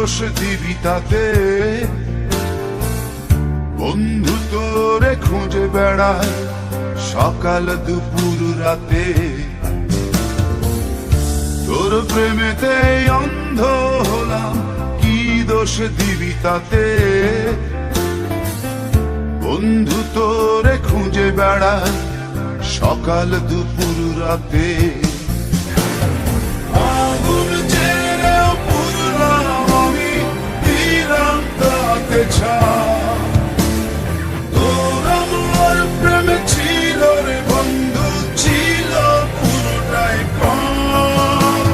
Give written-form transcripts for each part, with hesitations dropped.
দোষ দিবি তাতে? বন্ধু তোরে খুঁজে বেড়ায় সকাল দুপুর রাতে। তোর প্রেমেতে অন্ধ হলাম, কি দোষ দিবি তাতে? বন্ধু তোরে খুঁজে বেড়ায় সকাল দুপুর রাতে। আগুন জেনেও পুরলাম আমি, দিলাম তাতে ছাই। তোর আমার প্রেমে ছিল রে বন্ধু, ছিল পুরোটাই পাপ।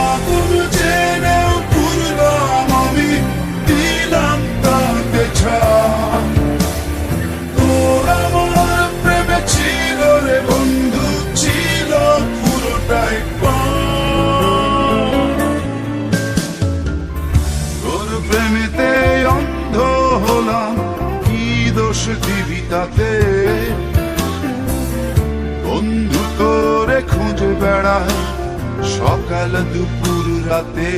আগুন জেনেও পুরলাম আমি, দিলাম তাতে ছাই। তোর আমার প্রেমে ছিল রে বন্ধু, ছিল পুরোটাই পাপ। তোর প্রেমেতে অন্ধ হলাম, কি দোষ দিবি তাতে? বন্ধু তোরে খুঁজে বেড়ায় সকাল দুপুর রাতে।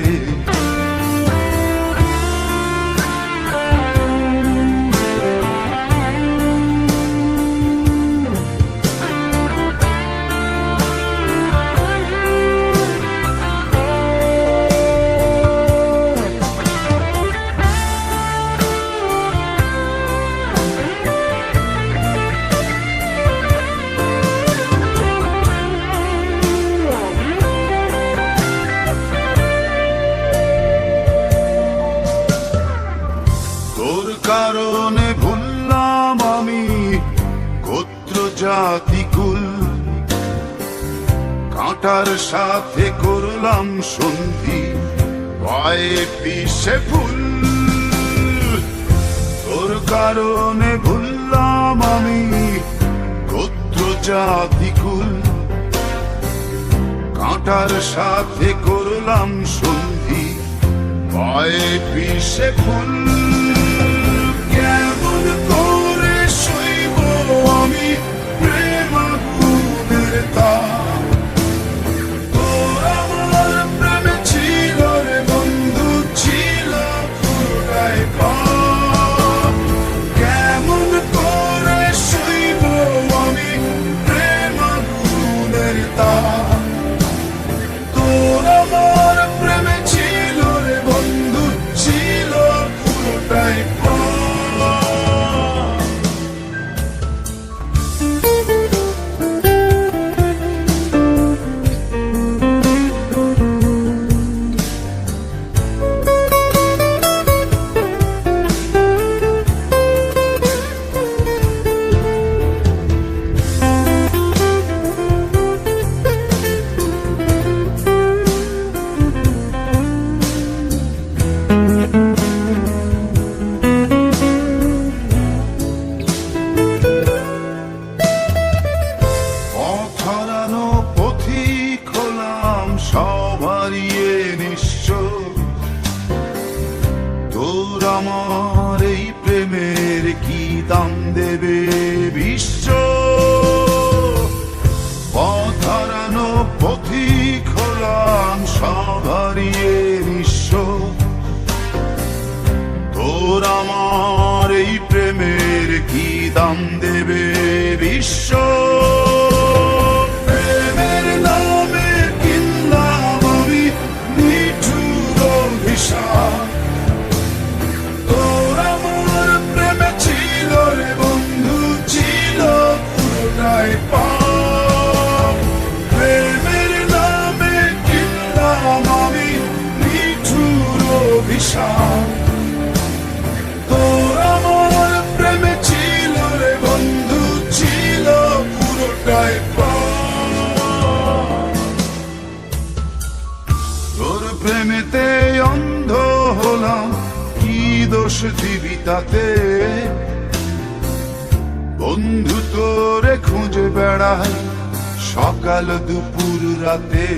তোর কারণে ভুললাম আমি গোত্র জাতি কুল, কাঁটার সাথে করলাম সন্ধি, পায়ে পিষে ফুল। তোর কারণে ভুললাম আমি গোত্র জাতি কুল, কাঁটার সাথে করলাম সন্ধি, পায়ে পিষে ফুল। কেমন করে সইব আমি প্রেম আগুনের তাপ? তোর আমার প্রেমে ছিল রে বন্ধু, ছিল পুরোটাই পাপ। কেমন করে সইব আমি প্রেম আগুনের তাপ? তোর আমার প্রেমে ছিল রে বন্ধু, ছিল পুরোটাই পাপ। সবারিয়ে নিঃস্ব, তোর আমার এই প্রেমের কি দাম দেবে বিশ্ব? পথ হারানো পথিক হলাম, সবারিয়ে নিঃস্ব, তোর আমার এই প্রেমের কি দাম দেবে বিশ্ব? তোর আমার প্রেমে ছিল রে বন্ধু, ছিল পুরোটাই পাপ। প্রেমের নামে কিনলাম আমি নিঠুর অভিশাপ। তোর আমার প্রেমে ছিল রে বন্ধু, ছিল পুরোটাই পাপ। তোর প্রেমেতে অন্ধ হলাম, কি দোষ দিবি তাতে? বন্ধু তোরে খুঁজে বেড়ায় সকাল দুপুর রাতে।